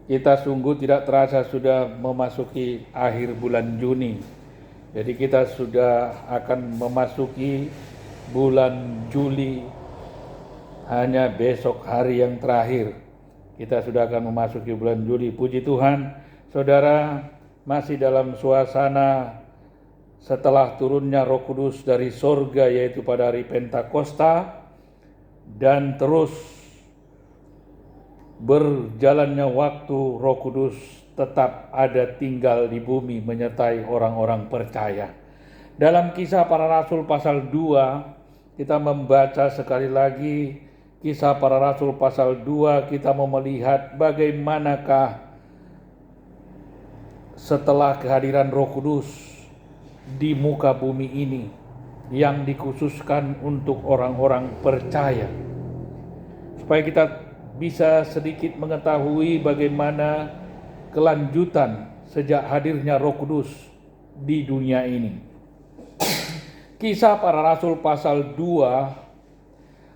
Kita sungguh tidak terasa sudah memasuki akhir bulan Juni. Jadi kita sudah akan memasuki bulan Juli. Hanya besok hari yang terakhir kita sudah akan memasuki bulan Juli. Puji Tuhan, saudara masih dalam suasana setelah turunnya Roh Kudus dari sorga, yaitu pada hari Pentakosta, dan terus berjalannya waktu, Roh Kudus tetap ada tinggal di bumi menyertai orang-orang percaya. Dalam Kisah Para Rasul pasal 2, kita membaca sekali lagi Kisah Para Rasul pasal 2, kita mau melihat bagaimanakah setelah kehadiran Roh Kudus di muka bumi ini yang dikhususkan untuk orang-orang percaya. Supaya kita bisa sedikit mengetahui bagaimana kelanjutan sejak hadirnya Roh Kudus di dunia ini. Kisah Para Rasul pasal 2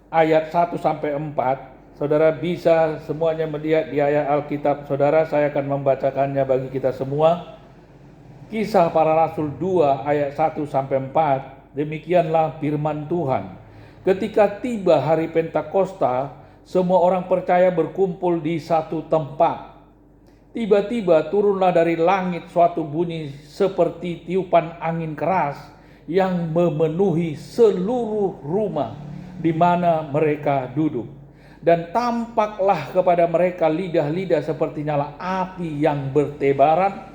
ayat 1 sampai 4. Saudara bisa semuanya melihat di ayat Alkitab saudara, saya akan membacakannya bagi kita semua. Kisah Para Rasul 2 ayat 1 sampai 4. Demikianlah firman Tuhan. Ketika tiba hari Pentakosta, semua orang percaya berkumpul di satu tempat. Tiba-tiba turunlah dari langit suatu bunyi seperti tiupan angin keras yang memenuhi seluruh rumah di mana mereka duduk. Dan tampaklah kepada mereka lidah-lidah seperti nyala api yang bertebaran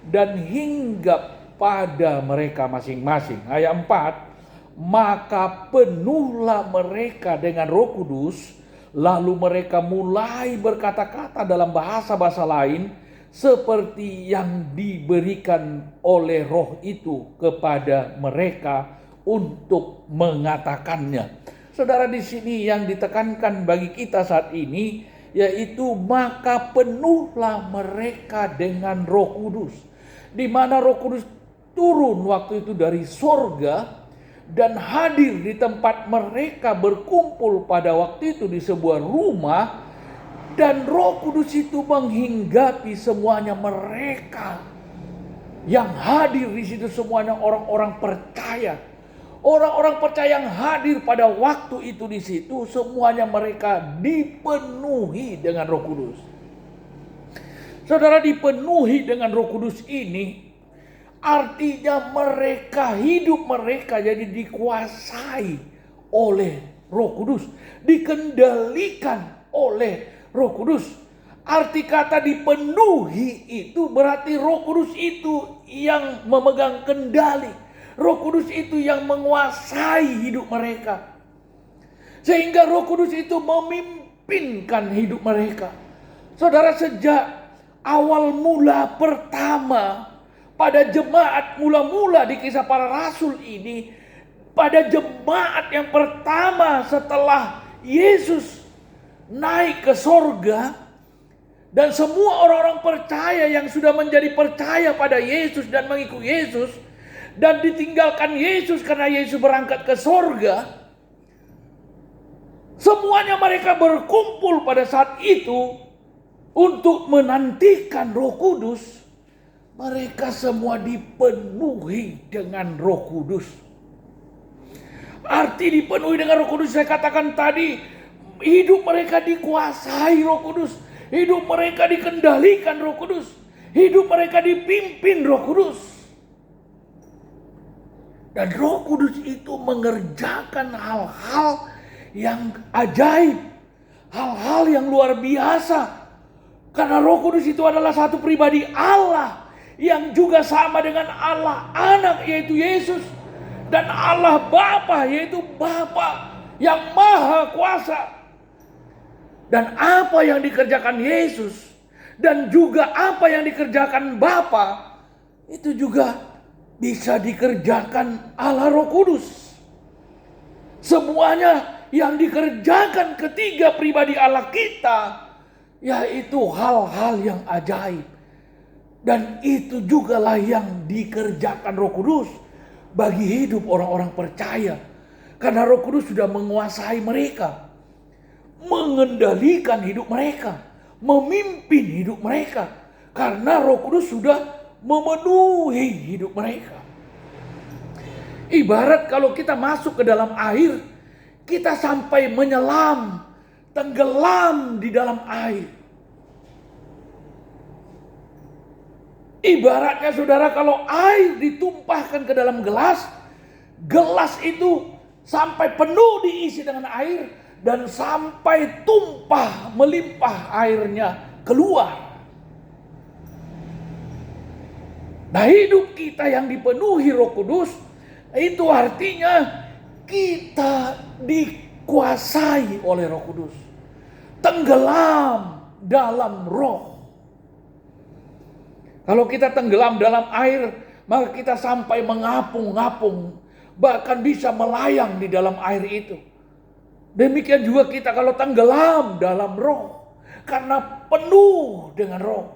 dan hinggap pada mereka masing-masing. Ayat 4, maka penuhlah mereka dengan Roh Kudus. Lalu mereka mulai berkata-kata dalam bahasa-bahasa lain seperti yang diberikan oleh Roh itu kepada mereka untuk mengatakannya. Saudara, di sini yang ditekankan bagi kita saat ini yaitu maka penuhlah mereka dengan Roh Kudus. Di mana Roh Kudus turun waktu itu dari sorga dan hadir di tempat mereka berkumpul pada waktu itu di sebuah rumah, dan Roh Kudus itu menghinggapi semuanya mereka yang hadir di situ, semuanya orang-orang percaya. Orang-orang percaya yang hadir pada waktu itu di situ, semuanya mereka dipenuhi dengan Roh Kudus. Saudara, dipenuhi dengan Roh Kudus ini artinya mereka, hidup mereka jadi dikuasai oleh Roh Kudus, dikendalikan oleh Roh Kudus. Arti kata dipenuhi itu berarti Roh Kudus itu yang memegang kendali. Roh Kudus itu yang menguasai hidup mereka. Sehingga Roh Kudus itu memimpinkan hidup mereka. Saudara, sejak awal mula pertama pada jemaat mula-mula di Kisah Para Rasul ini, pada jemaat yang pertama setelah Yesus naik ke sorga, dan semua orang-orang percaya yang sudah menjadi percaya pada Yesus dan mengikuti Yesus, dan ditinggalkan Yesus karena Yesus berangkat ke sorga, semuanya mereka berkumpul pada saat itu untuk menantikan Roh Kudus. Mereka semua dipenuhi dengan Roh Kudus. Arti dipenuhi dengan Roh Kudus, saya katakan tadi, hidup mereka dikuasai Roh Kudus. Hidup mereka dikendalikan Roh Kudus. Hidup mereka dipimpin Roh Kudus. Dan Roh Kudus itu mengerjakan hal-hal yang ajaib. Hal-hal yang luar biasa. Karena Roh Kudus itu adalah satu pribadi Allah yang juga sama dengan Allah Anak yaitu Yesus, dan Allah Bapa yaitu Bapa yang Maha Kuasa. Dan apa yang dikerjakan Yesus dan juga apa yang dikerjakan Bapa itu juga bisa dikerjakan Allah Roh Kudus. Semuanya yang dikerjakan ketiga pribadi Allah kita yaitu hal-hal yang ajaib. Dan itu jugalah yang dikerjakan Roh Kudus bagi hidup orang-orang percaya. Karena Roh Kudus sudah menguasai mereka, mengendalikan hidup mereka, memimpin hidup mereka. Karena Roh Kudus sudah memenuhi hidup mereka. Ibarat kalau kita masuk ke dalam air, kita sampai menyelam, tenggelam di dalam air. Ibaratnya saudara, kalau air ditumpahkan ke dalam gelas, gelas itu sampai penuh diisi dengan air dan sampai tumpah melimpah airnya keluar. Nah, hidup kita yang dipenuhi Roh Kudus itu artinya kita dikuasai oleh Roh Kudus, tenggelam dalam Roh. Kalau kita tenggelam dalam air, maka kita sampai mengapung-ngapung, bahkan bisa melayang di dalam air itu. Demikian juga kita kalau tenggelam dalam Roh, karena penuh dengan Roh,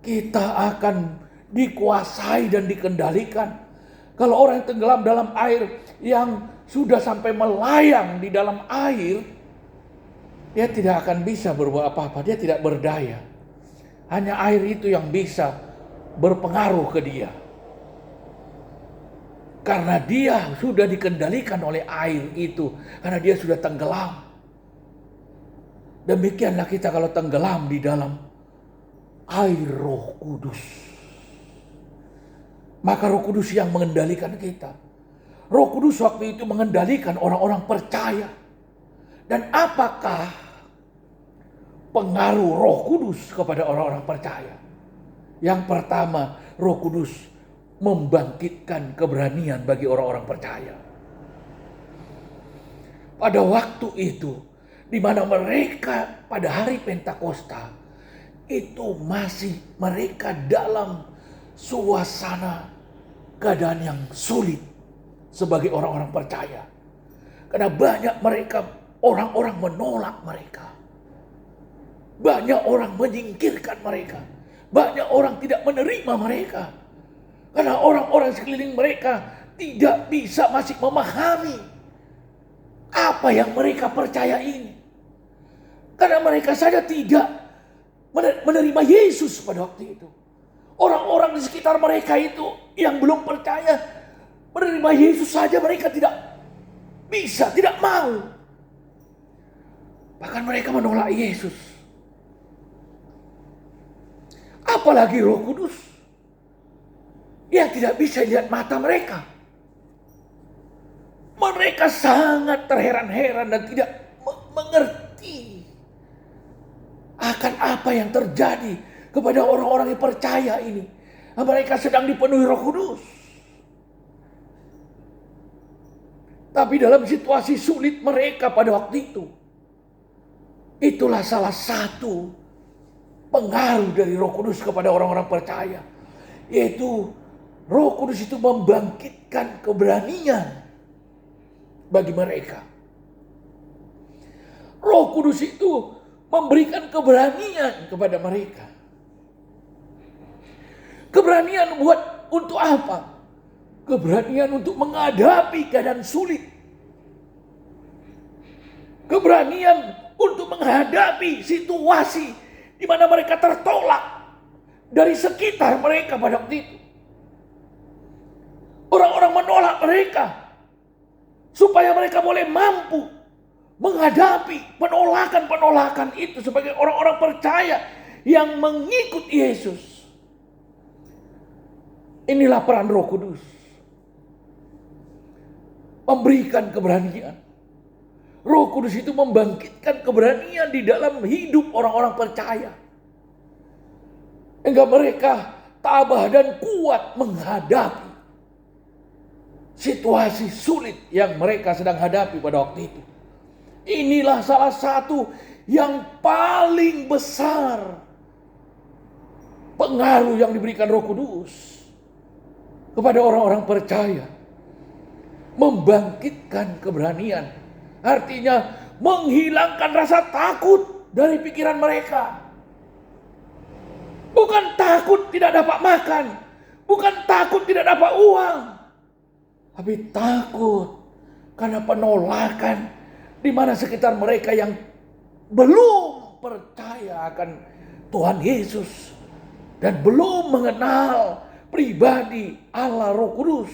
kita akan dikuasai dan dikendalikan. Kalau orang yang tenggelam dalam air, yang sudah sampai melayang di dalam air, dia tidak akan bisa berbuat apa-apa, dia tidak berdaya. Hanya air itu yang bisa berpengaruh ke dia. Karena dia sudah dikendalikan oleh air itu, karena dia sudah tenggelam. Demikianlah kita kalau tenggelam di dalam air Roh Kudus. Maka Roh Kudus yang mengendalikan kita. Roh Kudus waktu itu mengendalikan orang-orang percaya. Dan apakah pengaruh Roh Kudus kepada orang-orang percaya? Yang pertama, Roh Kudus membangkitkan keberanian bagi orang-orang percaya. Pada waktu itu, di mana mereka pada hari Pentakosta, itu masih mereka dalam suasana keadaan yang sulit sebagai orang-orang percaya. Karena banyak mereka, orang-orang menolak mereka. Banyak orang menyingkirkan mereka. Banyak orang tidak menerima mereka. Karena orang-orang sekeliling mereka tidak bisa masih memahami apa yang mereka percaya ini. Karena mereka saja tidak menerima Yesus pada waktu itu. Orang-orang di sekitar mereka itu yang belum percaya menerima Yesus saja mereka tidak bisa, tidak mau. Bahkan mereka menolak Yesus. Apalagi Roh Kudus yang tidak bisa lihat mata mereka. Mereka sangat terheran-heran dan tidak mengerti akan apa yang terjadi kepada orang-orang yang percaya ini. Mereka sedang dipenuhi Roh Kudus. Tapi dalam situasi sulit mereka pada waktu itu, itulah salah satu pengaruh dari Roh Kudus kepada orang-orang percaya. Yaitu Roh Kudus itu membangkitkan keberanian bagi mereka. Roh Kudus itu memberikan keberanian kepada mereka. Keberanian buat untuk apa? Keberanian untuk menghadapi keadaan sulit. Keberanian untuk menghadapi situasi di mana mereka tertolak dari sekitar mereka pada waktu itu. Orang-orang menolak mereka supaya mereka boleh mampu menghadapi penolakan-penolakan itu sebagai orang-orang percaya yang mengikut Yesus. Inilah peran Roh Kudus. Memberikan keberanian. Roh Kudus itu membangkitkan keberanian di dalam hidup orang-orang percaya. Hingga mereka tabah dan kuat menghadapi situasi sulit yang mereka sedang hadapi pada waktu itu. Inilah salah satu yang paling besar pengaruh yang diberikan Roh Kudus kepada orang-orang percaya. Membangkitkan keberanian. Artinya menghilangkan rasa takut dari pikiran mereka. Bukan takut tidak dapat makan. Bukan takut tidak dapat uang. Tapi takut karena penolakan di mana sekitar mereka yang belum belum percaya akan Tuhan Yesus dan belum mengenal pribadi Allah Roh Kudus,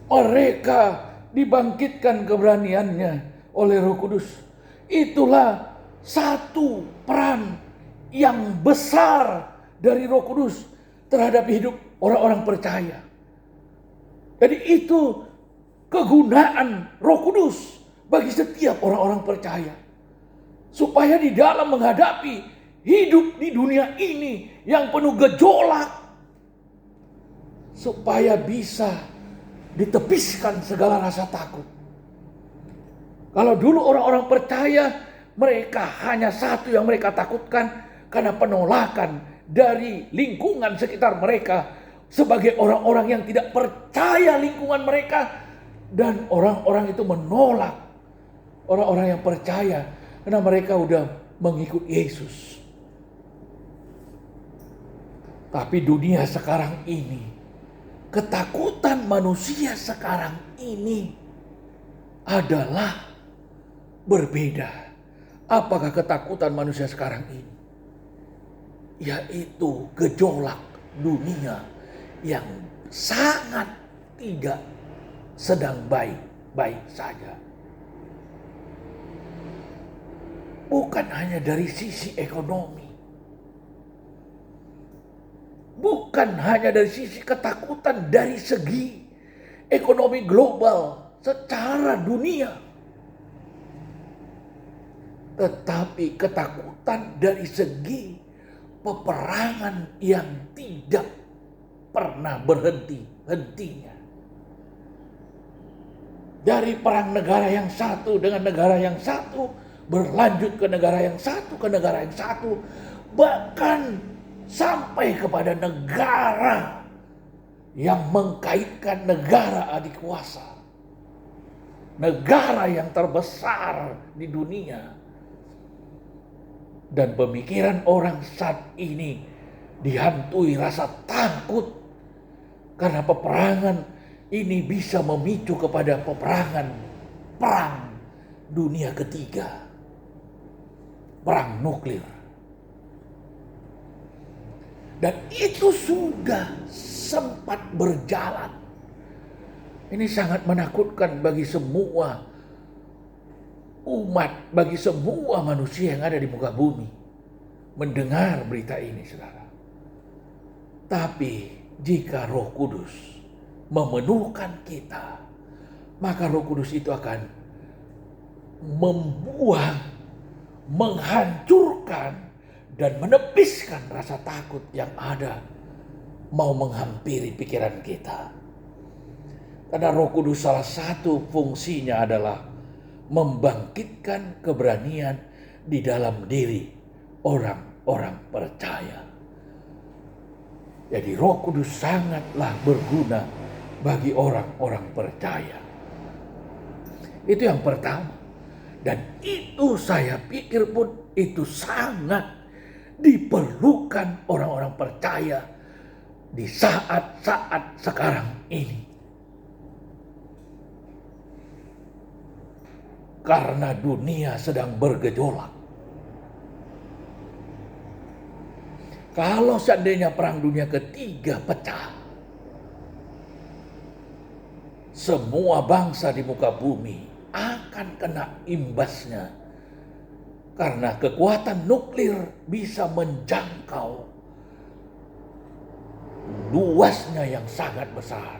mereka dibangkitkan keberaniannya oleh Roh Kudus. Itulah satu peran yang besar dari Roh Kudus terhadap hidup orang-orang percaya. Jadi itu kegunaan Roh Kudus bagi setiap orang-orang percaya, supaya di dalam menghadapi hidup di dunia ini yang penuh gejolak, supaya bisa ditepiskan segala rasa takut. Kalau dulu orang-orang percaya, mereka hanya satu yang mereka takutkan, karena penolakan dari lingkungan sekitar mereka sebagai orang-orang yang tidak percaya lingkungan mereka, dan orang-orang itu menolak orang-orang yang percaya karena mereka udah mengikut Yesus. Tapi dunia sekarang ini, ketakutan manusia sekarang ini adalah berbeda. Apakah ketakutan manusia sekarang ini? Yaitu gejolak dunia yang sangat tidak sedang baik-baik saja. Bukan hanya dari sisi ekonomi, bukan hanya dari sisi ketakutan dari segi ekonomi global secara dunia, tetapi ketakutan dari segi peperangan yang tidak pernah berhenti-hentinya. Dari perang negara yang satu dengan negara yang satu, berlanjut ke negara yang satu, ke negara yang satu, bahkan sampai kepada negara yang mengkaitkan negara adik kuasa, negara yang terbesar di dunia. Dan pemikiran orang saat ini dihantui rasa takut, karena peperangan ini bisa memicu kepada perang dunia ketiga, perang nuklir. Dan itu sudah sempat berjalan. Ini sangat menakutkan bagi semua umat, bagi semua manusia yang ada di muka bumi mendengar berita ini, saudara. Tapi jika Roh Kudus memenuhkan kita, maka Roh Kudus itu akan membuang, menghancurkan, dan menepiskan rasa takut yang ada mau menghampiri pikiran kita. Karena Roh Kudus salah satu fungsinya adalah membangkitkan keberanian di dalam diri orang-orang percaya. Jadi Roh Kudus sangatlah berguna bagi orang-orang percaya. Itu yang pertama. Dan itu saya pikir pun itu sangat diperlukan orang-orang percaya di saat-saat sekarang ini. Karena dunia sedang bergejolak. Kalau seandainya perang dunia ketiga pecah, semua bangsa di muka bumi akan kena imbasnya. Karena kekuatan nuklir bisa menjangkau luasnya yang sangat besar.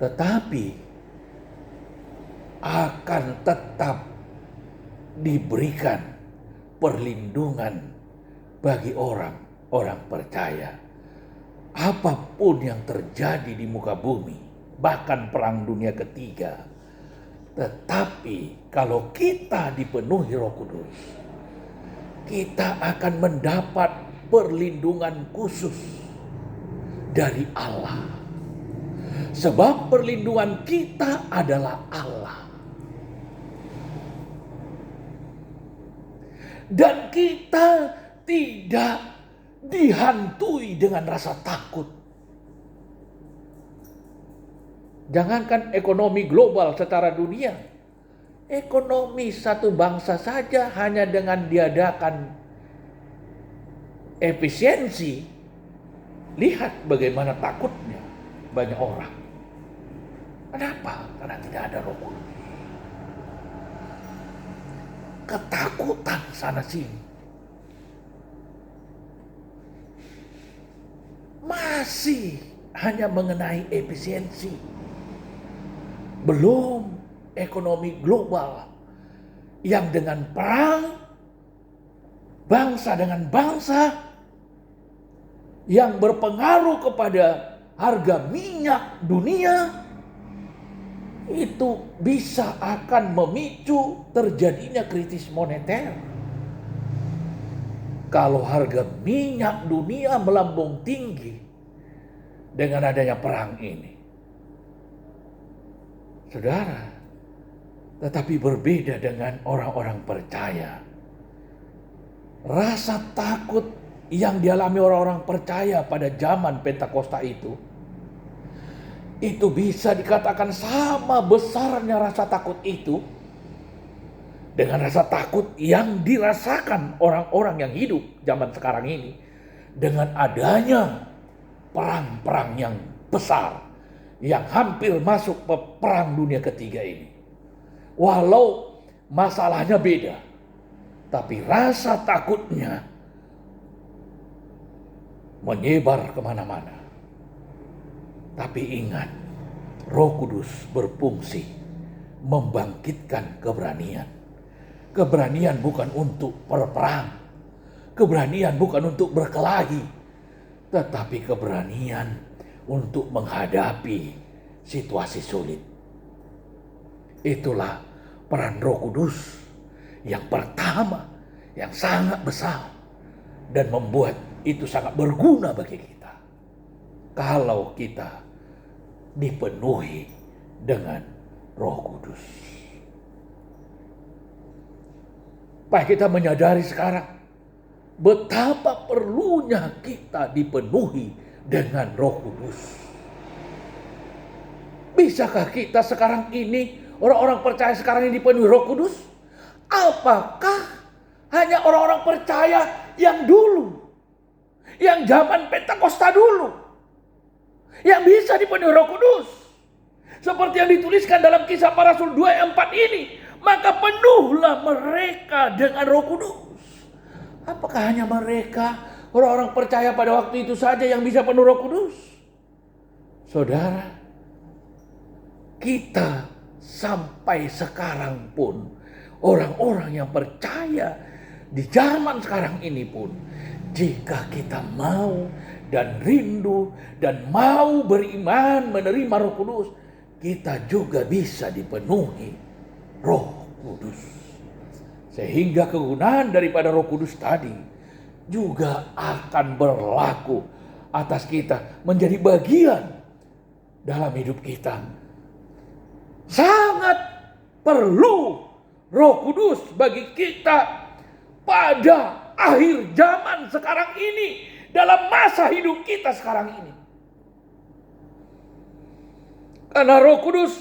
Tetapi akan tetap diberikan perlindungan bagi orang-orang percaya. Apapun yang terjadi di muka bumi, bahkan perang dunia ketiga. Tetapi kalau kita dipenuhi Roh Kudus, kita akan mendapat perlindungan khusus dari Allah. Sebab perlindungan kita adalah Allah. Dan kita tidak dihantui dengan rasa takut. Jangankan ekonomi global secara dunia, Ekonomi satu bangsa saja hanya dengan diadakan efisiensi, lihat bagaimana takutnya banyak orang. Kenapa? Karena tidak ada Roh Kudus. Ketakutan sana sini. Masih hanya mengenai efisiensi. Belum ekonomi global yang dengan perang bangsa dengan bangsa yang berpengaruh kepada harga minyak dunia, itu bisa akan memicu terjadinya krisis moneter. Kalau harga minyak dunia melambung tinggi dengan adanya perang ini. Saudara, tetapi berbeda dengan orang-orang percaya. Rasa takut yang dialami orang-orang percaya pada zaman Pentakosta itu bisa dikatakan sama besarnya rasa takut itu dengan rasa takut yang dirasakan orang-orang yang hidup zaman sekarang ini dengan adanya perang-perang yang besar yang hampir masuk ke perang dunia ketiga ini. Walau masalahnya beda, tapi rasa takutnya menyebar kemana-mana. Tapi ingat, Roh Kudus berfungsi membangkitkan keberanian. Keberanian bukan untuk berperang, keberanian bukan untuk berkelahi, tetapi keberanian untuk menghadapi situasi sulit. Itulah peran Roh Kudus yang pertama, yang sangat besar dan membuat itu sangat berguna bagi kita. Kalau kita dipenuhi dengan Roh Kudus. Supaya kita menyadari sekarang betapa perlunya kita dipenuhi dengan Roh Kudus. Bisakah kita sekarang ini, orang-orang percaya sekarang ini dipenuhi Roh Kudus? Apakah hanya orang-orang percaya yang dulu, yang zaman Pentakosta dulu, yang bisa dipenuhi Roh Kudus? Seperti yang dituliskan dalam Kisah Para Rasul 2 ayat 4 ini, maka penuhlah mereka dengan Roh Kudus. Apakah hanya mereka, orang-orang percaya pada waktu itu saja yang bisa penuh Roh Kudus? Saudara, kita sampai sekarang pun, orang-orang yang percaya di zaman sekarang ini pun, jika kita mau dan rindu dan mau beriman menerima Roh Kudus, kita juga bisa dipenuhi Roh Kudus. Sehingga kegunaan daripada Roh Kudus tadi juga akan berlaku atas kita, menjadi bagian dalam hidup kita. Sangat perlu Roh Kudus bagi kita pada akhir zaman sekarang ini, dalam masa hidup kita sekarang ini. Karena Roh Kudus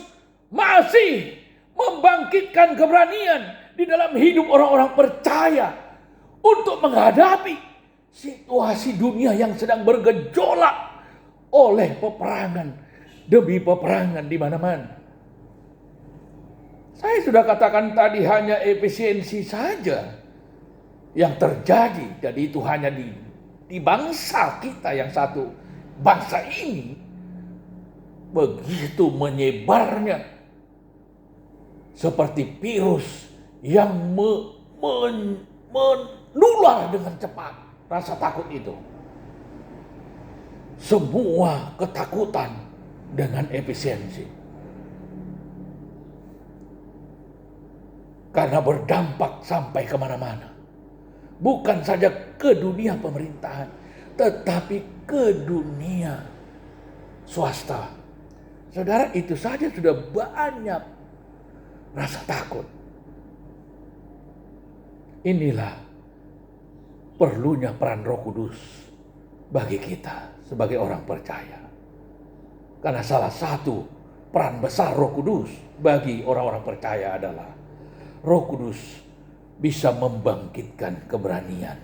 masih membangkitkan keberanian di dalam hidup orang-orang percaya untuk menghadapi situasi dunia yang sedang bergejolak oleh peperangan demi peperangan di mana-mana. Saya sudah katakan tadi, hanya efisiensi saja yang terjadi, jadi itu hanya di bangsa kita yang satu, bangsa ini begitu menyebarnya seperti virus yang menular dengan cepat. Rasa takut itu, semua ketakutan dengan efisiensi, karena berdampak sampai kemana-mana. Bukan saja ke dunia pemerintahan, tetapi ke dunia swasta. Saudara, itu saja sudah banyak rasa takut. Inilah perlunya peran Roh Kudus bagi kita sebagai orang percaya. Karena salah satu peran besar Roh Kudus bagi orang-orang percaya adalah Roh Kudus bisa membangkitkan keberanian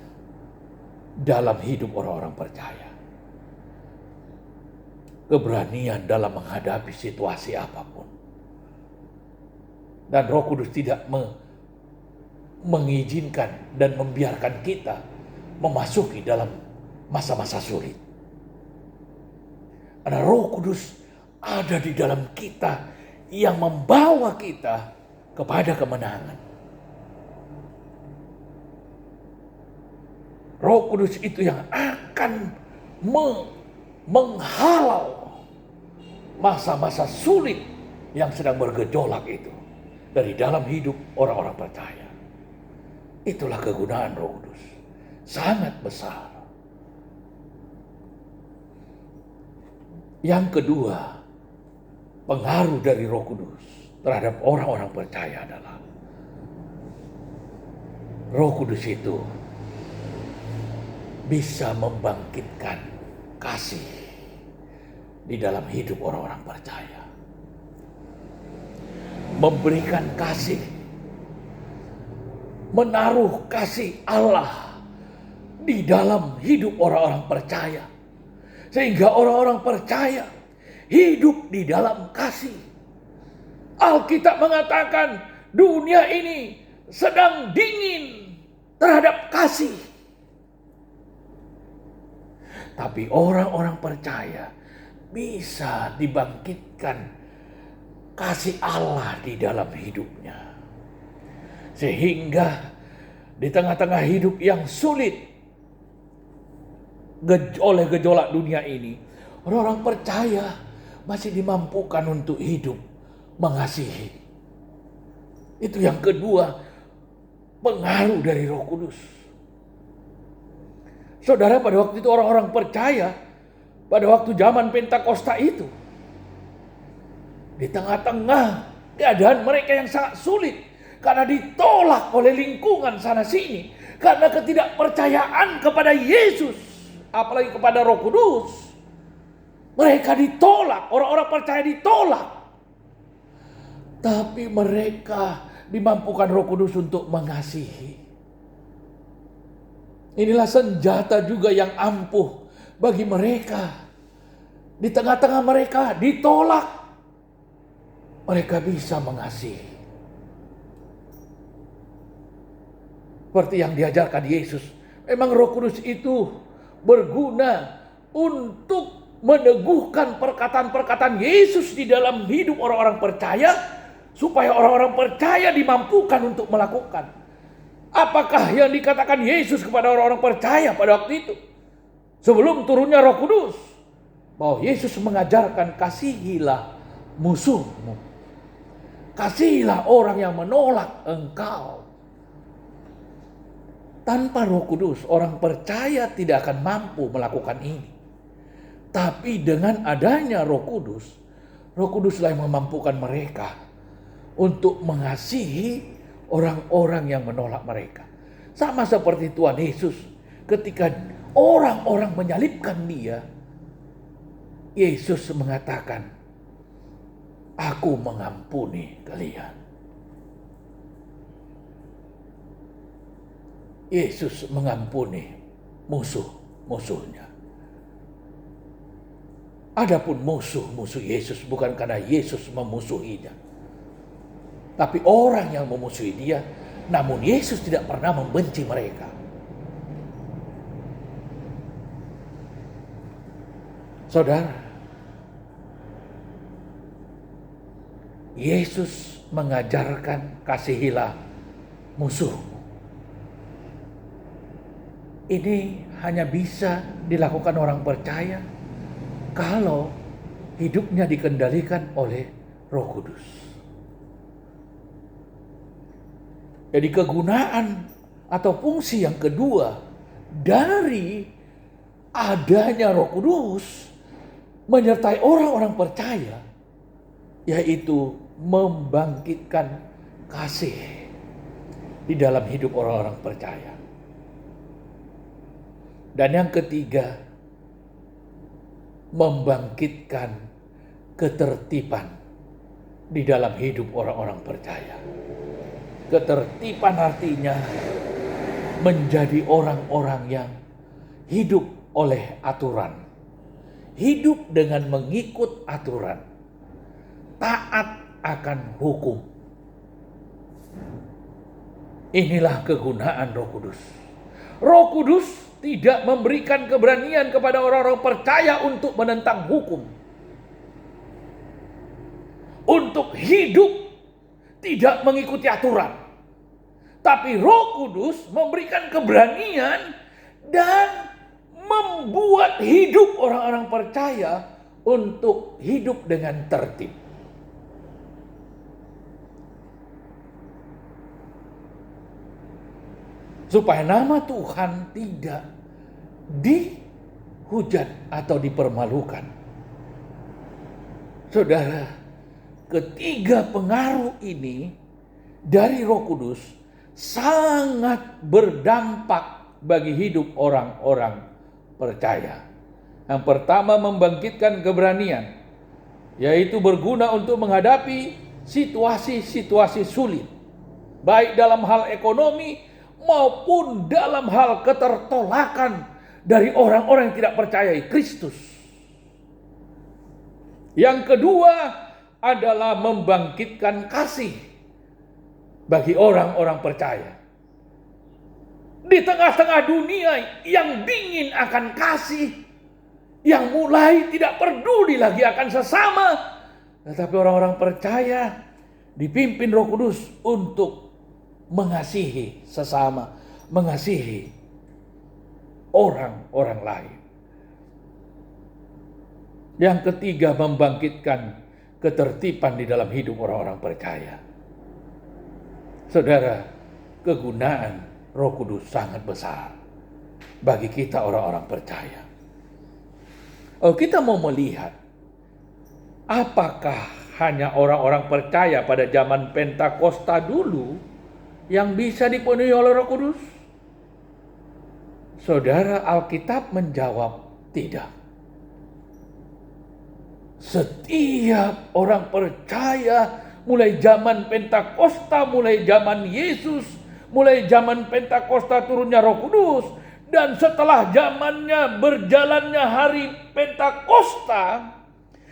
dalam hidup orang-orang percaya. Keberanian dalam menghadapi situasi apapun. Dan Roh Kudus tidak mengizinkan dan membiarkan kita memasuki dalam masa-masa sulit. Karena Roh Kudus ada di dalam kita yang membawa kita kepada kemenangan. Roh Kudus itu yang akan menghalau masa-masa sulit yang sedang bergejolak itu dari dalam hidup orang-orang percaya. Itulah kegunaan Roh Kudus. Sangat besar. Yang kedua, pengaruh dari Roh Kudus terhadap orang-orang percaya adalah Roh Kudus itu bisa membangkitkan kasih di dalam hidup orang-orang percaya. Memberikan kasih, menaruh kasih Allah di dalam hidup orang-orang percaya. Sehingga orang-orang percaya hidup di dalam kasih. Alkitab mengatakan dunia ini sedang dingin terhadap kasih. Tapi orang-orang percaya bisa dibangkitkan kasih Allah di dalam hidupnya. Sehingga di tengah-tengah hidup yang sulit oleh gejolak dunia ini, orang-orang percaya masih dimampukan untuk hidup mengasihi. Itu yang kedua, pengaruh dari Roh Kudus. Saudara, pada waktu itu orang-orang percaya, pada waktu zaman Pentakosta itu, di tengah-tengah keadaan mereka yang sangat sulit, karena ditolak oleh lingkungan sana sini, karena ketidakpercayaan kepada Yesus, apalagi kepada Roh Kudus, mereka ditolak, orang-orang percaya ditolak. Tapi mereka dimampukan Roh Kudus untuk mengasihi. Inilah senjata juga yang ampuh bagi mereka. Di tengah-tengah mereka ditolak, mereka bisa mengasihi. Seperti yang diajarkan Yesus. Memang Roh Kudus itu berguna untuk meneguhkan perkataan-perkataan Yesus di dalam hidup orang-orang percaya, supaya orang-orang percaya dimampukan untuk melakukan. Apakah yang dikatakan Yesus kepada orang-orang percaya pada waktu itu? Sebelum turunnya Roh Kudus, bahwa Yesus mengajarkan kasihilah musuhmu. Kasihilah orang yang menolak engkau. Tanpa Roh Kudus, orang percaya tidak akan mampu melakukan ini. Tapi dengan adanya Roh Kuduslah yang memampukan mereka untuk mengasihi orang-orang yang menolak mereka. Sama seperti Tuhan Yesus ketika orang-orang menyalibkan dia, Yesus mengatakan, "Aku mengampuni kalian." Yesus mengampuni musuh-musuhnya. Adapun musuh-musuh Yesus bukan karena Yesus memusuhinya, tapi orang yang memusuhi dia, namun Yesus tidak pernah membenci mereka. Saudara, Yesus mengajarkan kasihilah musuhmu. Ini hanya bisa dilakukan orang percaya kalau hidupnya dikendalikan oleh Roh Kudus. Jadi kegunaan atau fungsi yang kedua dari adanya Roh Kudus menyertai orang-orang percaya, yaitu membangkitkan kasih di dalam hidup orang-orang percaya. Dan yang ketiga, membangkitkan ketertiban di dalam hidup orang-orang percaya. Ketertiban artinya menjadi orang-orang yang hidup oleh aturan. Hidup dengan mengikut aturan. Taat akan hukum. Inilah kegunaan Roh Kudus. Roh Kudus tidak memberikan keberanian kepada orang-orang percaya untuk menentang hukum. Untuk hidup tidak mengikuti aturan. Tapi Roh Kudus memberikan keberanian dan membuat hidup orang-orang percaya untuk hidup dengan tertib. Supaya nama Tuhan tidak dihujat atau dipermalukan. Saudara, ketiga pengaruh ini dari Roh Kudus sangat berdampak bagi hidup orang-orang percaya. Yang pertama, membangkitkan keberanian, yaitu berguna untuk menghadapi situasi-situasi sulit, baik dalam hal ekonomi maupun dalam hal ketertolakan dari orang-orang yang tidak percayai Kristus. Yang kedua adalah membangkitkan kasih bagi orang-orang percaya. Di tengah-tengah dunia yang dingin akan kasih, yang mulai tidak peduli lagi akan sesama, tetapi orang-orang percaya dipimpin Roh Kudus untuk mengasihi sesama, mengasihi orang-orang lain. Yang ketiga, membangkitkan ketertiban di dalam hidup orang-orang percaya. Saudara, kegunaan Roh Kudus sangat besar bagi kita orang-orang percaya. Kita mau melihat apakah hanya orang-orang percaya pada zaman Pentakosta dulu yang bisa dipenuhi oleh Roh Kudus? Saudara, Alkitab menjawab tidak. Setiap orang percaya mulai zaman Pentakosta, mulai zaman Yesus, mulai zaman Pentakosta turunnya Roh Kudus, dan setelah zamannya berjalannya hari Pentakosta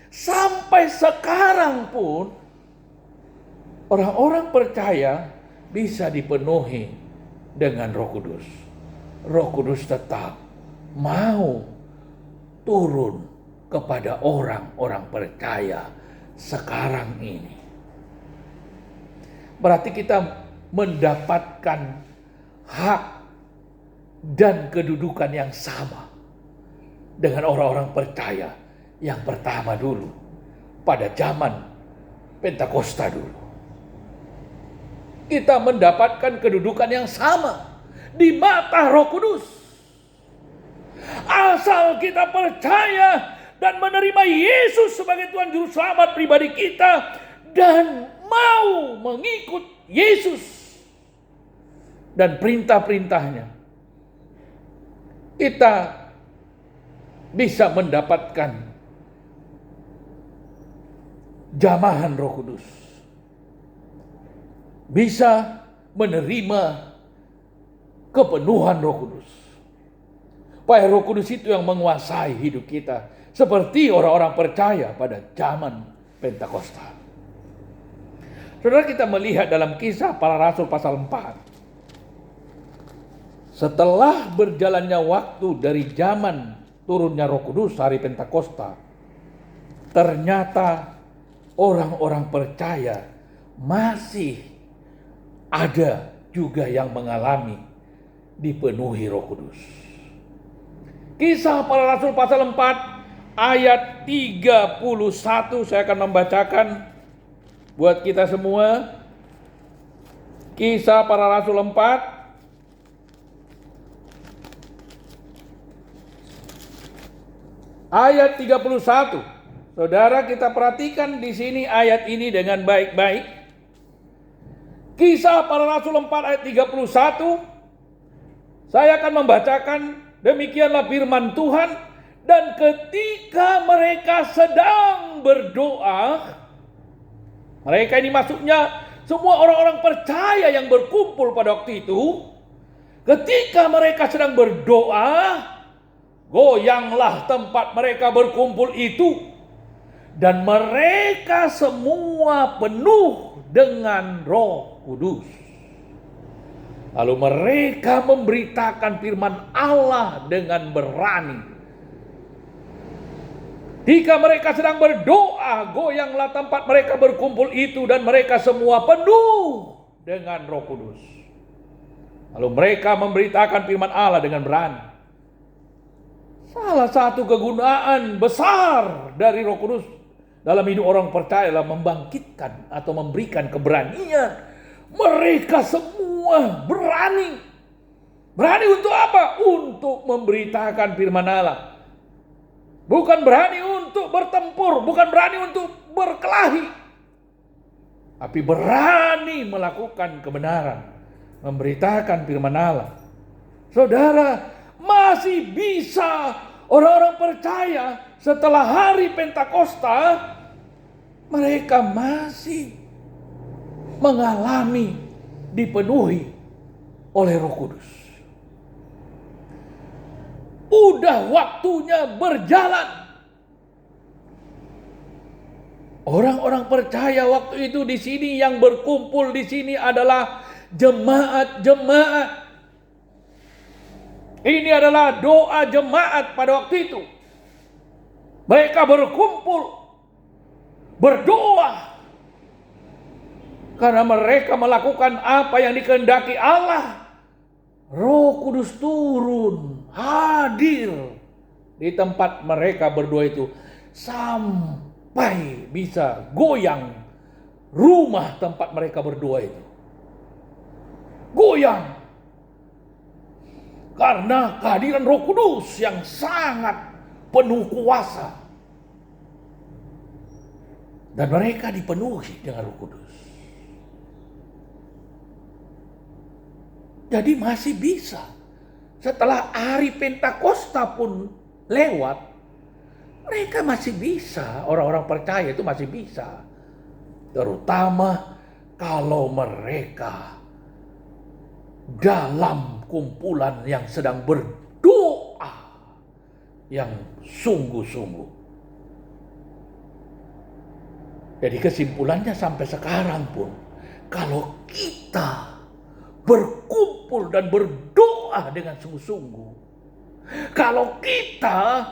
sampai sekarang pun orang-orang percaya bisa dipenuhi dengan Roh Kudus. Roh Kudus tetap mau turun kepada orang-orang percaya sekarang ini. Berarti kita mendapatkan hak dan kedudukan yang sama dengan orang-orang percaya yang pertama dulu pada zaman Pentakosta dulu. Kita mendapatkan kedudukan yang sama di mata Roh Kudus. Asal kita percaya dan menerima Yesus sebagai Tuhan Juru Selamat pribadi kita dan mau mengikut Yesus dan perintah-perintahnya, kita bisa mendapatkan jamahan Roh Kudus. Bisa menerima kepenuhan Roh Kudus. Supaya Roh Kudus itu yang menguasai hidup kita. Seperti orang-orang percaya pada zaman Pentakosta. Saudara, kita melihat dalam Kisah Para Rasul pasal 4. Setelah berjalannya waktu dari zaman turunnya Roh Kudus hari Pentakosta, ternyata orang-orang percaya masih ada juga yang mengalami dipenuhi Roh Kudus. Kisah Para Rasul pasal 4 ayat 31 saya akan membacakan buat kita semua. Kisah Para Rasul 4 ayat 31. Saudara, kita perhatikan di sini ayat ini dengan baik-baik. Kisah Para Rasul 4 ayat 31. Saya akan membacakan, demikianlah firman Tuhan. Dan ketika mereka sedang berdoa, mereka ini maksudnya semua orang-orang percaya yang berkumpul pada waktu itu, ketika mereka sedang berdoa, goyanglah tempat mereka berkumpul itu, dan mereka semua penuh dengan Roh Kudus. Lalu mereka memberitakan firman Allah dengan berani. Jika mereka sedang berdoa, goyanglah tempat mereka berkumpul itu, dan mereka semua penuh dengan Roh Kudus. Lalu mereka memberitakan firman Allah dengan berani. Salah satu kegunaan besar dari Roh Kudus dalam hidup orang percaya adalah membangkitkan atau memberikan keberanian. Mereka semua berani. Berani untuk apa? Untuk memberitakan firman Allah. Bukan berani untuk bertempur, bukan berani untuk berkelahi, tapi berani melakukan kebenaran, memberitakan firman Allah. Saudara, masih bisa orang-orang percaya setelah hari Pentakosta, mereka masih mengalami dipenuhi oleh Roh Kudus. Udah waktunya berjalan. Orang-orang percaya waktu itu di sini yang berkumpul di sini adalah jemaat-jemaat. Ini adalah doa jemaat pada waktu itu. Mereka berkumpul, berdoa, karena mereka melakukan apa yang dikehendaki Allah. Roh Kudus turun, hadir di tempat mereka berdoa itu, sampai bisa goyang rumah tempat mereka berdoa itu. Goyang. Karena kehadiran Roh Kudus yang sangat penuh kuasa. Dan mereka dipenuhi dengan Roh Kudus. Jadi masih bisa. Setelah hari Pentakosta pun lewat, mereka masih bisa. Orang-orang percaya itu masih bisa. Terutama kalau mereka dalam kumpulan yang sedang berdoa yang sungguh-sungguh. Jadi kesimpulannya sampai sekarang pun, kalau kita berkumpul dan berdoa dengan sungguh-sungguh, kalau kita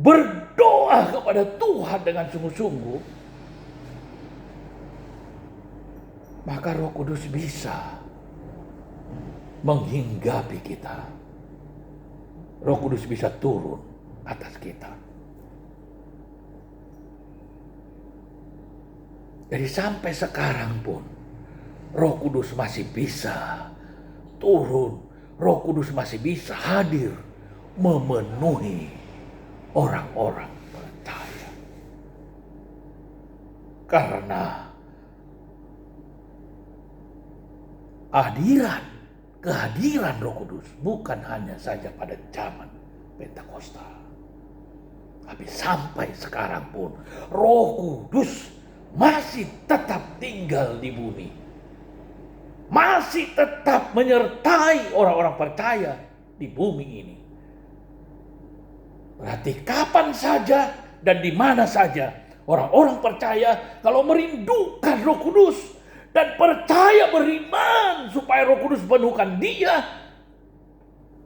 berdoa kepada Tuhan dengan sungguh-sungguh, maka Roh Kudus bisa menghinggapi kita. Roh Kudus bisa turun atas kita. Jadi sampai sekarang pun Roh Kudus masih bisa turun. Roh Kudus masih bisa hadir memenuhi orang-orang percaya. Karena kehadiran Roh Kudus bukan hanya saja pada zaman Pentakosta, tapi sampai sekarang pun Roh Kudus masih tetap tinggal di bumi, masih tetap menyertai orang-orang percaya di bumi ini. Berarti kapan saja dan di mana saja orang-orang percaya kalau merindukan Roh Kudus dan percaya beriman supaya Roh Kudus penuhkan dia,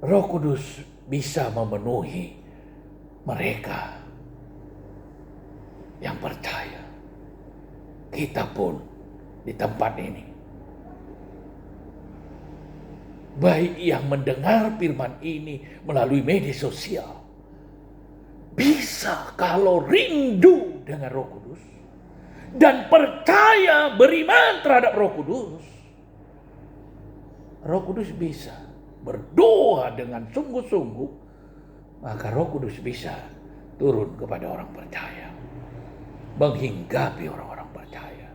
Roh Kudus bisa memenuhi mereka yang percaya. Kita pun di tempat ini, baik yang mendengar firman ini melalui media sosial, bisa kalau rindu dengan Roh Kudus dan percaya beriman terhadap Roh Kudus, Roh Kudus bisa berdoa dengan sungguh-sungguh, maka Roh Kudus bisa turun kepada orang percaya, menghinggapi orang-orang percaya.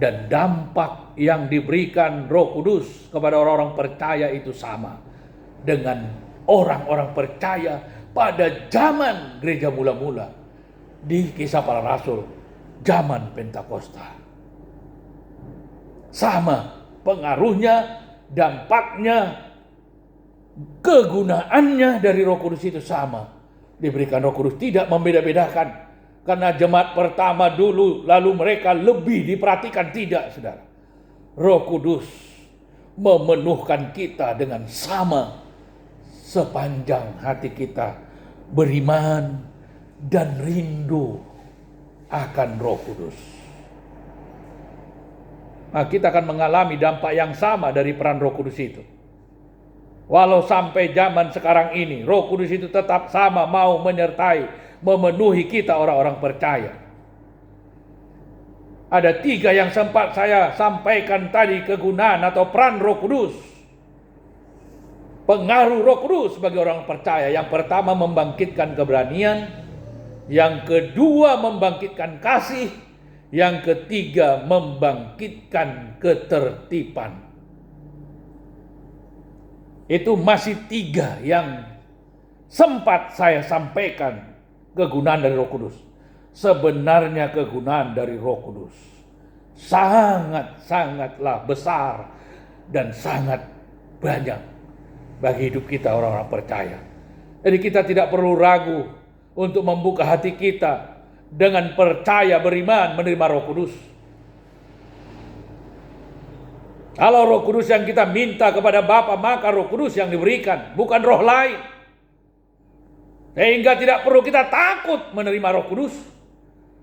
Dan dampak yang diberikan Roh Kudus kepada orang-orang percaya itu sama dengan orang-orang percaya pada zaman gereja mula-mula di Kisah Para Rasul, zaman Pentakosta. sama pengaruhnya, dampaknya, kegunaannya dari Roh Kudus itu sama. Diberikan Roh Kudus, tidak membeda-bedakan. Karena jemaat pertama dulu, lalu mereka lebih diperhatikan. Tidak, saudara. Roh Kudus memenuhkan kita dengan sama sepanjang hati kita beriman dan rindu akan Roh Kudus. Nah, kita akan mengalami dampak yang sama dari peran Roh Kudus itu. Walau sampai zaman sekarang ini, Roh Kudus itu tetap sama mau menyertai, memenuhi kita orang-orang percaya. Ada 3 yang sempat saya sampaikan tadi, kegunaan atau peran Roh Kudus. Pengaruh Roh Kudus bagi orang percaya. Yang pertama, membangkitkan keberanian. Yang kedua, membangkitkan kasih. Yang ketiga, membangkitkan ketertiban. Itu masih 3 yang sempat saya sampaikan kegunaan dari Roh Kudus. Sebenarnya kegunaan dari Roh Kudus sangatlah besar dan sangat banyak bagi hidup kita orang-orang percaya. Jadi kita tidak perlu ragu untuk membuka hati kita dengan percaya, beriman, menerima Roh Kudus. Kalau Roh Kudus yang kita minta kepada Bapa, maka Roh Kudus yang diberikan, bukan roh lain. Sehingga tidak perlu kita takut menerima Roh Kudus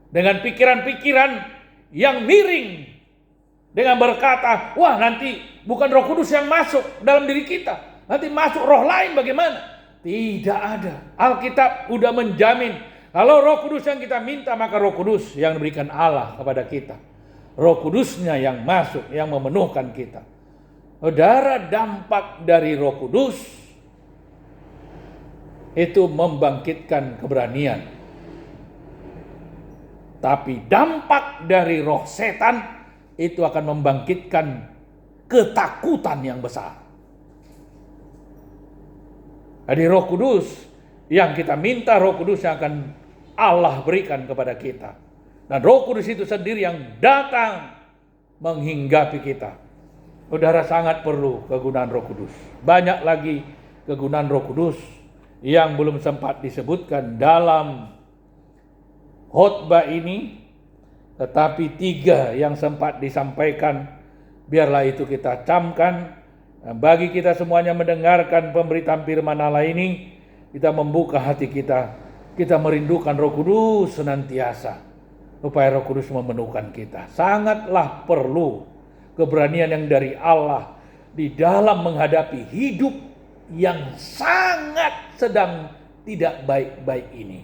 dengan pikiran-pikiran yang miring, dengan berkata, wah nanti bukan Roh Kudus yang masuk dalam diri kita, nanti masuk roh lain bagaimana? Tidak ada. Alkitab sudah menjamin kalau Roh Kudus yang kita minta, maka Roh Kudus yang diberikan Allah kepada kita. Roh Kudusnya yang masuk, yang memenuhkan kita. Saudara, dampak dari Roh Kudus itu membangkitkan keberanian. Tapi dampak dari roh setan itu akan membangkitkan ketakutan yang besar. Jadi Roh Kudus yang kita minta, Roh Kudus yang akan Allah berikan kepada kita. Dan Roh Kudus itu sendiri yang datang menghinggapi kita. Saudara, sangat perlu kegunaan Roh Kudus. Banyak lagi kegunaan Roh Kudus yang belum sempat disebutkan dalam khotbah ini, tetapi 3 yang sempat disampaikan, biarlah itu kita camkan. Bagi kita semuanya mendengarkan pemberitaan firman Allah ini, kita membuka hati kita, kita merindukan Roh Kudus senantiasa, supaya Roh Kudus memenuhkan kita. Sangatlah perlu keberanian yang dari Allah di dalam menghadapi hidup yang sangat sedang tidak baik-baik ini.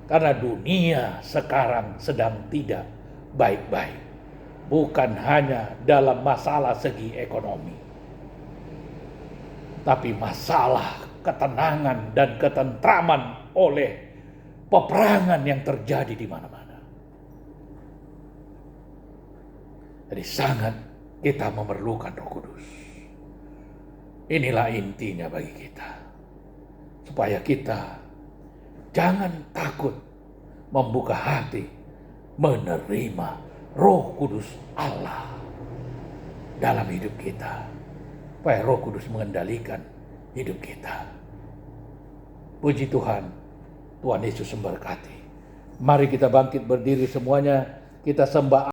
Karena dunia sekarang sedang tidak baik-baik. Bukan hanya dalam masalah segi ekonomi, tapi masalah ketenangan dan ketentraman oleh peperangan yang terjadi di mana-mana. Jadi sangat kita memerlukan Roh Kudus. Inilah intinya bagi kita. Supaya kita jangan takut membuka hati menerima Roh Kudus Allah dalam hidup kita. Supaya Roh Kudus mengendalikan hidup kita. Puji Tuhan, Tuhan Yesus memberkati. Mari kita bangkit berdiri semuanya, kita sembah